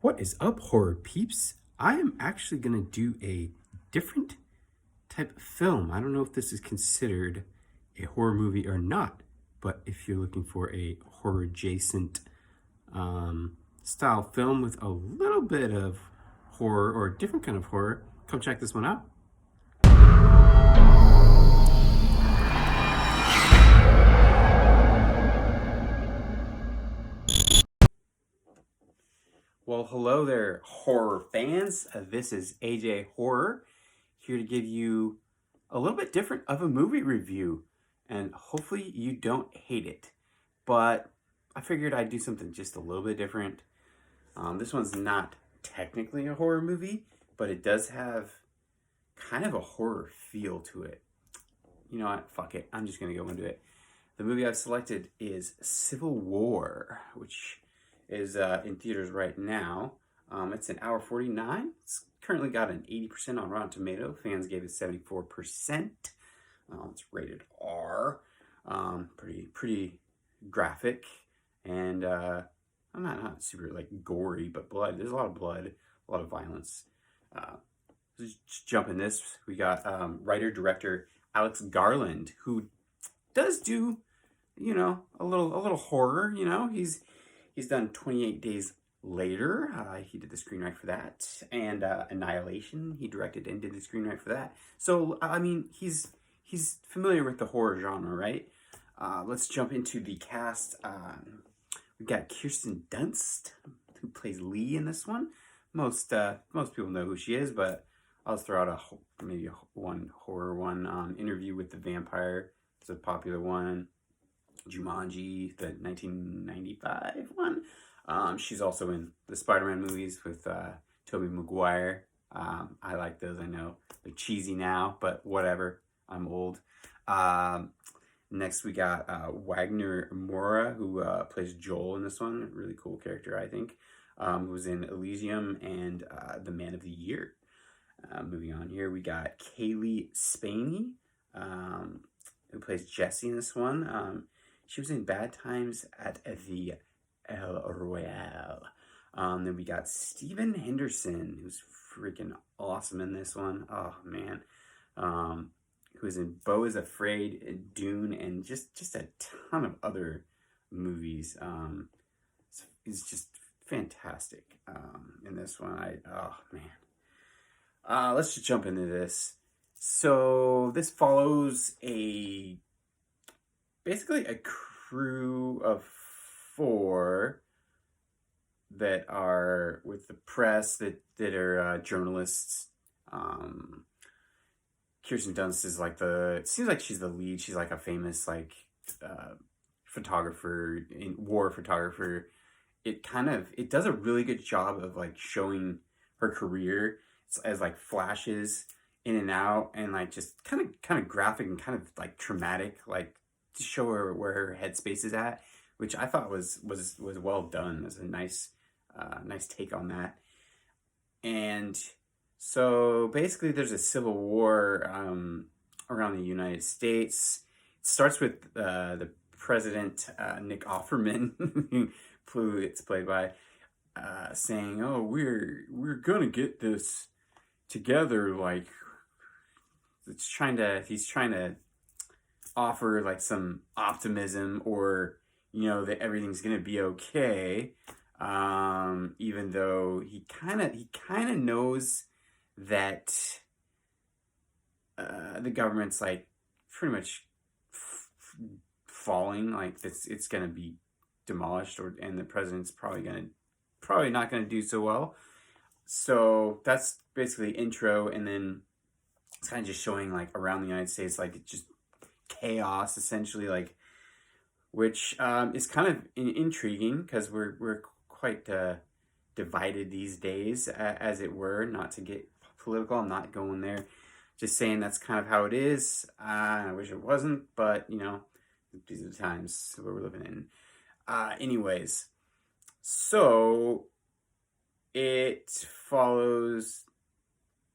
What is up, horror peeps? I am actually going to do a different type of film. I don't know if this is considered a horror movie or not, but if you're looking for a horror adjacent style film with a little bit of horror or a different kind of horror, come check this one out. Well, hello there, horror fans. This is AJ Horror, here to give you a little bit different of a movie review, and hopefully you don't hate it. But I figured I'd do something just a little bit different. This one's not technically a horror movie, but it does have kind of a horror feel to it. You know what? Fuck it. I'm just going to go into it. The movie I've selected is Civil War, which is in theaters right now. It's an hour 49. It's currently got an 80% on Rotten Tomato. Fans gave it 74%. It's rated R. Pretty graphic, and I'm not super like gory, but blood. There's a lot of blood, a lot of violence. Just jump in this. We got writer director Alex Garland, who does do a little horror. He's done 28 Days Later. He did the screenwrite for that, and Annihilation. He directed and did the screenwrite for that. So I mean, he's familiar with the horror genre, right? Let's jump into the cast. We've got Kirsten Dunst, who plays Lee in this one. Most people know who she is, but I'll throw out maybe one horror one. Interview with the Vampire. It's a popular one. Jumanji, the 1995 one. She's also in the Spider-Man movies with Tobey Maguire. I like those. I know they're cheesy now, but whatever. I'm old. Next, we got Wagner Moura, who plays Joel in this one. Really cool character, I think. Who was in Elysium and The Man of the Year. Moving on here, we got Kaylee Spaney, who plays Jessie in this one. She was in Bad Times at the El Royale. Then we got Stephen Henderson, who's freaking awesome in this one. Oh, man. Who is in Beau is Afraid, Dune, and just a ton of other movies. He's just fantastic in this one. Oh, man. Let's just jump into this. So this follows basically a crew of 4 that are with the press that are journalists. Kirsten Dunst is like it seems like she's the lead. She's like a famous photographer, war photographer. It does a really good job of like showing her career as like flashes in and out, and like just kind of graphic and kind of like traumatic, like to show her where her headspace is at, which I thought was well done. It was a nice take on that. And so basically there's a civil war around the United States. It starts with the president, Nick Offerman, who it's played by, saying, "Oh, we're gonna get this together." Like he's trying to offer like some optimism, or that everything's gonna be okay, even though he kind of knows that the government's like pretty much falling, like it's gonna be demolished, and the president's probably not gonna do so well. So that's basically intro, and then it's kind of just showing like around the United States, like just chaos essentially, like, which is kind of intriguing because we're quite divided these days, as it were. Not to get political, I'm not going there. Just saying that's kind of how it is. I wish it wasn't, but these are the times where we're living in. Anyways, so it follows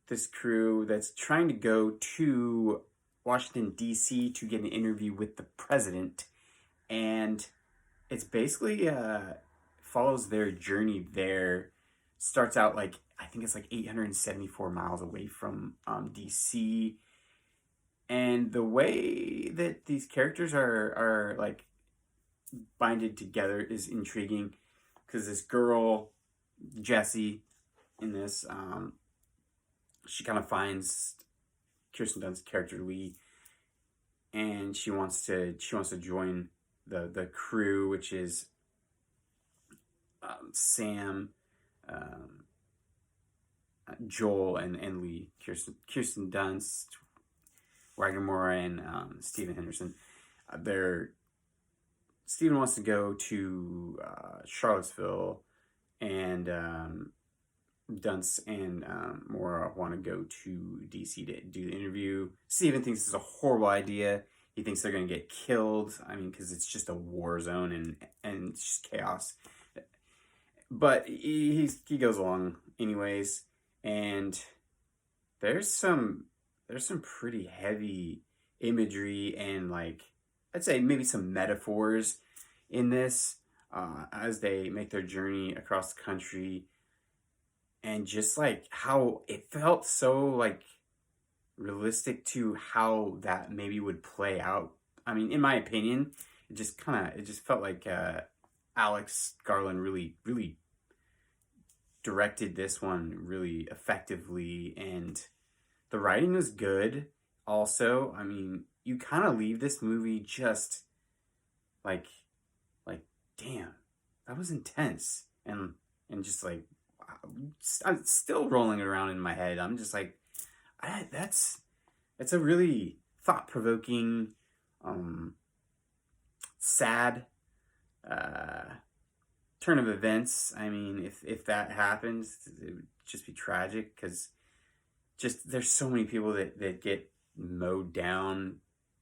this crew that's trying to go to Washington, D.C. to get an interview with the president. And it's basically follows their journey there starts out like, I think it's like 874 miles away from DC. And the way that these characters are like binded together is intriguing, because this girl, Jessie, in this, she kind of finds Kirsten Dunst's character Lee, and she wants to join the crew, which is Sam, um, Joel, and Lee. Kirsten Dunst, Wagner Moura, and Stephen Henderson. Stephen wants to go to Charlottesville, and Dunst and Moura want to go to DC to do the interview. Stephen thinks it's a horrible idea. He thinks they're going to get killed. I mean, because it's just a war zone and it's just chaos. But he goes along anyways, and there's some pretty heavy imagery and, like, I'd say maybe some metaphors in this as they make their journey across the country, and just like how it felt so like realistic to how that maybe would play out. I mean, in my opinion, it just felt like Alex Garland really directed this one really effectively, and the writing was good. Also, I mean, you kind of leave this movie just like damn, that was intense, and just like, I'm still rolling it around in my head. I'm just like, it's a really thought-provoking, sad turn of events. I mean, if that happens, it would just be tragic, because just there's so many people that get mowed down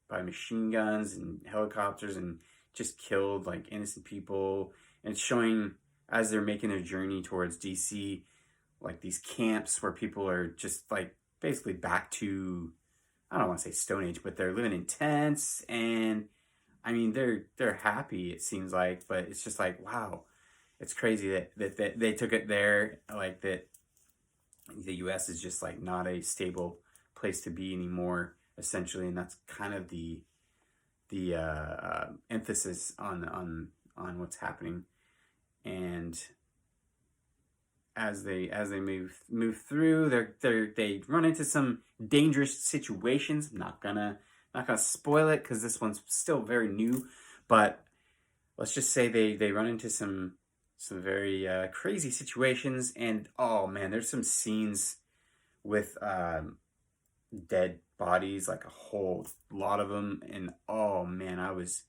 by machine guns and helicopters and just killed, like innocent people. And it's showing as they're making their journey towards DC, like these camps where people are just like basically back to, I don't want to say Stone Age, but they're living in tents, and I mean they're happy, it seems like, but it's just like, wow, it's crazy that they took it there, like that the US is just like not a stable place to be anymore, essentially, and that's kind of the emphasis on what's happening. And as they move through, they run into some dangerous situations. I'm not gonna spoil it, because this one's still very new, but let's just say they run into some very crazy situations. And oh man, there's some scenes with dead bodies, like a whole lot of them, and oh man, I was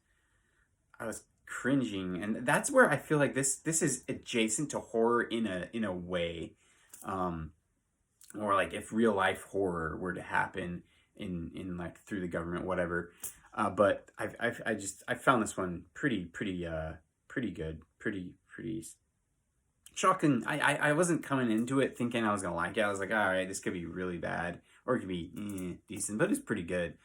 cringing. And that's where I feel like this is adjacent to horror in a way, or like if real life horror were to happen in like through the government, whatever. But I found this one pretty good, pretty shocking. I wasn't coming into it thinking I was gonna like it. I was like, all right, this could be really bad, or it could be decent, but it's pretty good.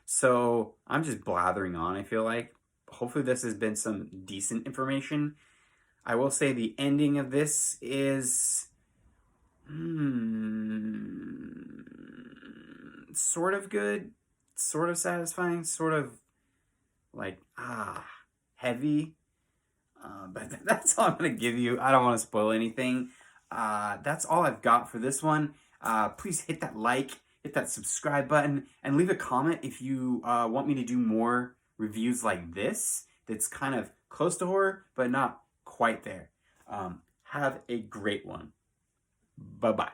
So I'm just blathering on, I feel like. Hopefully this has been some decent information. I will say the ending of this is sort of good, sort of satisfying, sort of like heavy. But that's all I'm going to give you. I don't want to spoil anything. That's all I've got for this one. Please hit that like, hit that subscribe button, and leave a comment if you want me to do more reviews like this that's kind of close to horror, but not quite there. Have a great one. Bye-bye.